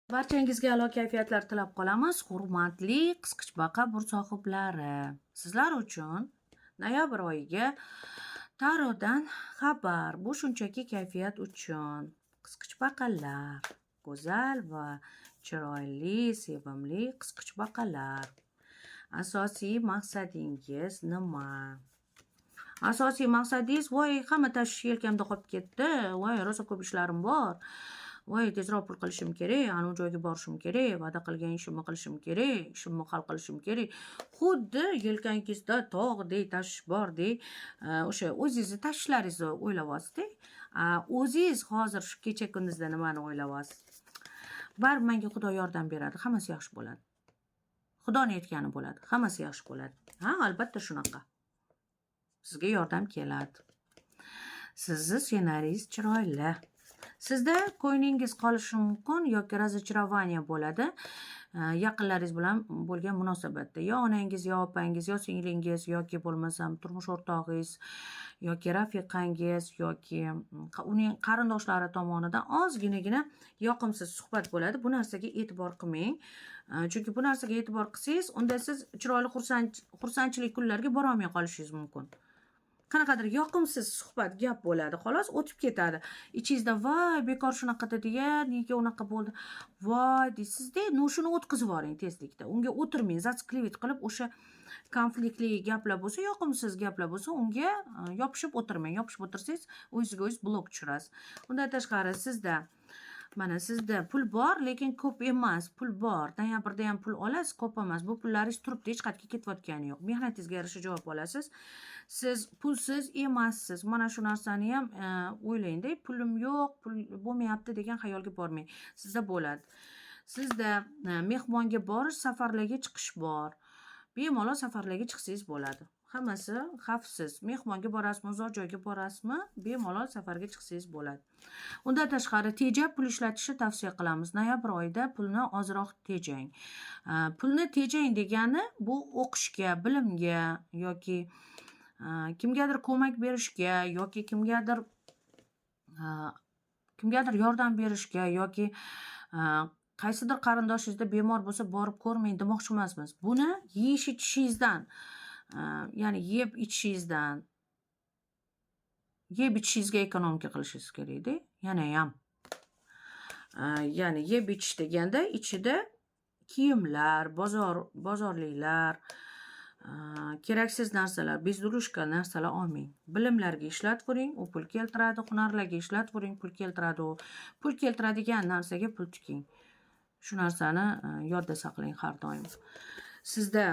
Barchangizga a'lo kayfiyatlar tilab qolamiz, hurmatli qisqichbaqa bur sohiblari. Sizlar uchun noyabr oyiga tarotdan xabar. Bu shunchaki kayfiyat uchun. Qisqichbaqalar, go'zal va chiroyli, sevimli qisqichbaqalar. Asosiy maqsadingiz nima? Asosiy maqsadingiz, voy, hamma tashvish yelkamda qolib ketdi. Voy, rosa ko'p ishlarim bor. Voy, tezroq pul qilishim kerak, anu joyga borishim kerak, va'da qilgan ishimni qilishim kerak, ishimni hal qilishim kerak. Xuddi yelkangizda tog'dek tashvish bordek, o'sha o'zingizni tashvishlaringizni o'ylayapsiz-da. O'zingiz hozir shu kecha kunduzda nimani o'ylayapsiz? Baribir menga Xudo yordam beradi, hammasi yaxshi bo'ladi. Xudoning aytgani bo'ladi, hammasi yaxshi bo'ladi. Ha, albatta shunaqa. Sizga yordam keladi. Sizni ssenariyingiz chiroyli. Sizda ko'nglingiz qolishi mumkin yoki razочарование bo'ladi. Yaqinlaringiz bilan bo'lgan munosabatda, yo onangiz, yo opangiz, yo singlingiz yoki bo'lmasam turmush o'rtog'ingiz yoki rafiqangiz yoki uning qarindoshlari tomonidan ozginagina yoqimsiz suhbat bo'ladi. Bu narsaga e'tibor qilmang. Chunki bu narsaga e'tibor qilsangiz, unda siz chiroyli xursandchilik kunlarga bora olmay qolishingiz mumkin. Qanaqadir yoqimsiz suhbat gap bo'ladi, xolos o'tib ketadi. Ichingizda voy, bekor shunaqa dedi-ya, nega unaqa bo'ldi? Voy deysizda, shuni o'tkazib yuboring tezlikda. Unga o'tirmang, zatsklivit qilib o'sha konfliktli gaplar bo'lsa, yoqimsiz gaplar bo'lsa, unga yopishib o'tirmang. Yopishib o'tirsangiz, o'zingizga o'zingiz blok tushirasiz. Undan tashqari sizda pul bor, lekin ko'p emas. Pul bor. Noyabrda ham pul olasiz, ko'p emas. Bu pullaringiz turibdi, hech qayerga ketayotgani yo'q. Mehnatingizga yarasha javob olasiz. Siz pulsiz emassiz. Mana shu narsani ham o'ylangda. Pulim yo'q, pul bo'lmayapti degan xayolga bormang. Sizda bo'ladi. Sizda mehmonga borish, safarlarga chiqish bor. Bemalol safarlarga chiqsangiz bo'ladi. Hammasi xavfsiz. Mehmonga borasizmi, uzoq joyga borasizmi, bemalol safarga chiqsangiz bo'ladi. Undan tashqari tejab pul ishlatishni tavsiya qilamiz. Noyabr oyida pulni ozroq tejang. Pulni tejang degani bu o'qishga, bilimga yoki kimgadir ko'mak berishga yoki kimgadir yordam berishga yoki qaysidir qarindoshingizda bemor bo'lsa borib ko'rmang demoqchi emasmiz. Buni yeyish ichishingizdan, ya'ni yeb ichishingizga ekonomika qilishingiz kerakda. Yana ham. Ya'ni yeb ichish deganda ichida kiyimlar, bozorliklar, keraksiz narsalar, bezdurushka narsalar olmang. Bilimlarga ishlatavering, u pul keltiradi, hunarlarga ishlatavering, pul keltiradi, u pul keltiradigan narsaga pul tiking. Shu narsani yodda saqlang har doim. Sizda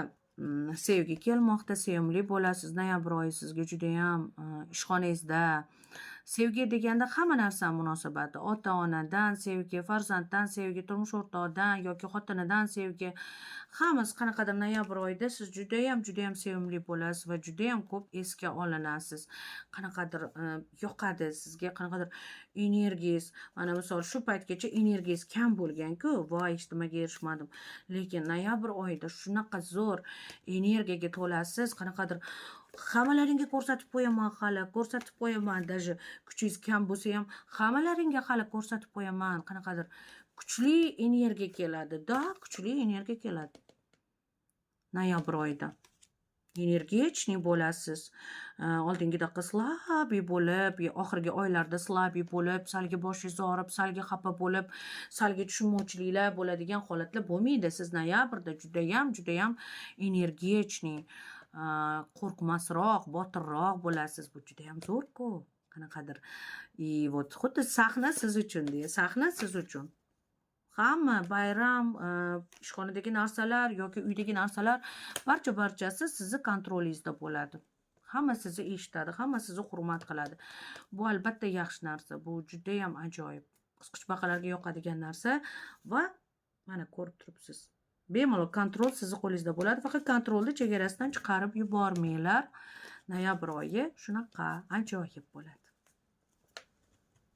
sevgi kelmoqda, sevimli bo'lasiz. Noyabr oyi sizga juda ham ishxonangizda sevgi deganda hamma narsa munosabati. Ota-onadan sevgi, farzanddan sevgi, turmush o'rtog'idan yoki xotinidan sevgi. Hammasi qanaqadir noyabr oyida siz juda ham sevimli bo'lasiz va juda ham ko'p esga olinasiz. Qanaqadir yoqadi sizga, qanaqadir energiyangiz, mana misol shu paytgacha energiyangiz kam bo'lgan-ku, voy, hech nimaga erishmadim. Lekin noyabr oyida shunaqa zo'r energiyaga to'lasiz, qanaqadir hammalaringga ko'rsatib qo'yaman, даже kuchingiz kam bo'lsa ham hammalaringga hali ko'rsatib qo'yaman. Qanaqadir kuchli energiya keladi, kuchli energiya keladi. Noyabr oyida energetchniy bo'lasiz. Oldingidaqa slabiy bo'lib, oxirgi oylarda slabiy bo'lib, salga boshingiz og'rib, salga xafa bo'lib, salga tushunmovchiliklar bo'ladigan holatlar bo'lmaydi. Siz noyabrda juda ham energetchniy, qo'rqmasroq, botirroq bo'lasiz. Bu juda ham zo'r-ku. Qanaqadir xuddi sahna siz uchun. Hamma bayram, ishxonadagi narsalar yoki uydagi narsalar barchasi sizni kontrolingizda bo'ladi. Hamma sizni eshitadi, hamma sizni hurmat qiladi. Bu albatta yaxshi narsa. Bu juda ham ajoyib. Qisqichbaqalarga yoqadigan narsa va mana ko'rib turibsiz. Bemalol kontrol sizni qo'lingizda bo'ladi. Faqat kontrolni chegarasidan chiqarib yubormanglar. Noyabr oyi shunaqa ajoyib bo'ladi.